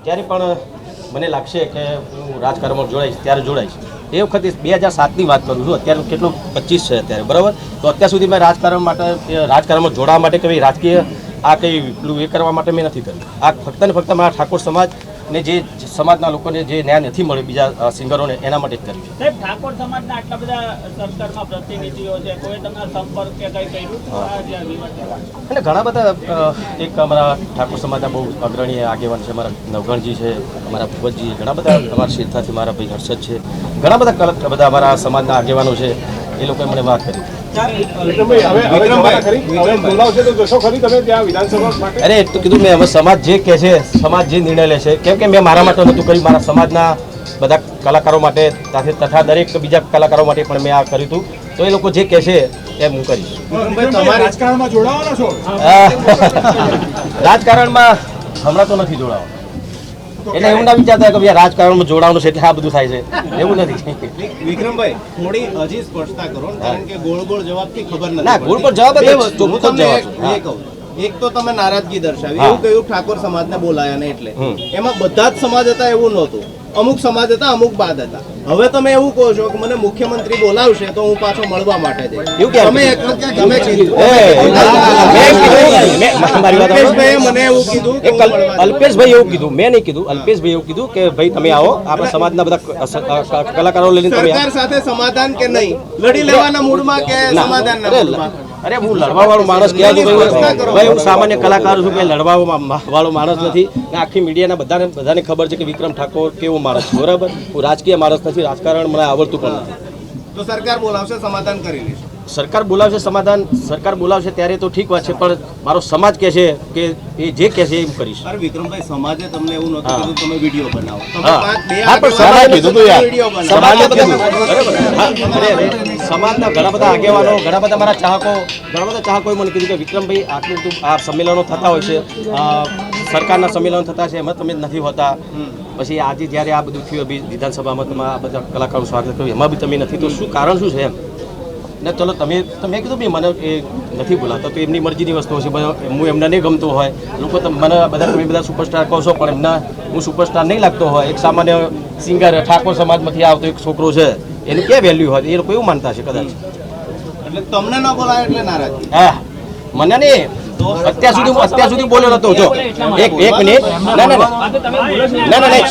ત્યારે પણ મને લાગશે કે હું રાજકારણમાં જોડાઈશ ત્યારે જોડાઈશ. એ વખતે 2007ની વાત કરું છું, અત્યારે કેટલું 25 છે અત્યારે, બરાબર. તો અત્યાર સુધી મેં રાજકારણમાં જોડાવા માટે કંઈ રાજકીય આ કંઈ પેલું એ કરવા માટે મેં નથી કર્યું. આ ફક્ત ને ફક્ત મારા ઠાકોર સમાજ ને જે સમાજના લોકોને જે ન્યાય નથી મળ્યો બીજા સિંગરોને એના માટે જ કર્યું છે. સાહેબ, ઠાકોર સમાજના આટલા બધા સરકારમાં પ્રતિનિધિઓ છે, કોઈ તમને સંપર્ક કે કંઈ કર્યું? અને ઘણા બધા એક અમારા ઠાકોર સમાજના બહુ અગ્રણી આગેવાન છે, અમારા નવગણજી છે, અમારા ભૂપતજી, ઘણા બધા અમારા શેરથાથી મારા ભાઈ હર્ષદ છે, ઘણા બધા અમારા સમાજના આગેવાનો છે, એ લોકોએ મને વાત કરી. અરે એક તો કીધું મેં, હવે સમાજ જે કહે છે, સમાજ જે નિર્ણય લે છે, કેમ કે મેં મારા માટે નહોતું કર્યું, મારા સમાજના બધા કલાકારો માટે તથા દરેક બીજા કલાકારો માટે પણ મેં આ કર્યું હતું. તો એ લોકો જે કહે છે એ હું કરીશ. રાજકારણમાં જોડાવાના છો? રાજકારણમાં હમણાં તો નથી જોડાવાનું. એટલે એવું ના વિચારતા કે ભાઈ રાજકારણમાં જોડાવાનું છે એટલે આ બધું થાય છે, એવું નથી. વિક્રમભાઈ, થોડી હજી સ્પષ્ટતા કરો, કારણ કે ગોળ ગોળ જવાબથી ખબર નથી. ના, ગોળ પર જવાબ જ એ જવાબ. એક તો તમે નારાજગી દર્શાવી, એવું કહ્યું ઠાકોર સમાજને બોલાયા ને એટલે એમાં બધા જ સમાજ હતા એવું નહોતું. અમુક સમાજ હતા, અમુક બાદ હતા. હવે તમે એવું કહો છો કે મને મુખ્યમંત્રી બોલાવશે તો હું પાછો મળવા માટે જઈશ. તમે મને એવું કીધું, અલ્પેશભાઈ એવું કીધું, મેં નહીં કીધું. અલ્પેશભાઈ એવું કીધું કે ભાઈ તમે આવો, આપણા સમાજના બધા કલાકારો લઈને તમે સરકાર સાથે સમાધાન કે નહીં, લડી લેવાના મૂડમાં કે સમાધાનના મૂડમાં? અરે હું લડવા વાળો માણસ ક્યાં છું ભાઈ? હું સામાન્ય કલાકાર છું, કઈ લડવા વાળો માણસ નથી. આખી મીડિયાના બધાને ખબર છે કે વિક્રમ ઠાકોર કેવો માણસ છે, બરાબર. હું રાજકીય માણસ નથી, રાજકારણ મને આવડતું પણ નથી. તો સરકાર બોલાવશે, સમાધાન કરી લેશે. સરકાર બોલાવશે, સરકાર બોલાવશે ત્યારે તો ઠીક વાત છે, પણ મારો સમાજ કહે છે કે એ જે કહે છે એ હું કરીશ. અરે વિક્રમભાઈ, સમાજે તમને એવું નહોતું કીધું તમે વિડીયો બનાવો? સમાજના ઘણા બધા આગેવાનો, ઘણા બધા મારા ચાહકોએ મને કીધું કે વિક્રમભાઈ આટલું બધું આ સંમેલનો થતા હોય છે, સરકારના સંમેલનો થતા છે, એમાં તમે નથી હોતા. પછી આજે જ્યારે આ બધું થયું વિધાનસભામાં તમે આ બધા કલાકારોનું સ્વાગત કર્યું, એમાં બી તમે નથી, તો શું કારણ શું છે એમ? ને ચલો તમે કીધું બી મને એ નથી બોલાવતા તો એમની મરજીની વસ્તુ છે, હું એમને નહીં ગમતો હોય. લોકો મને તમે બધા સુપરસ્ટાર કહો છો, પણ એમના હું સુપરસ્ટાર નહીં લાગતો હોય. એક સામાન્ય સિંગર ઠાકોર સમાજમાંથી આવતો એક છોકરો છે, એનું ક્યાં વેલ્યુ હોય? એ લોકો એવું માનતા છે કદાચ. એટલે તમને ન બોલાય એટલે નારાજગી? હા, મને નહીં. અત્યાર સુધી બોલ્યો નતો. જો એક મિનિટ, ના, એક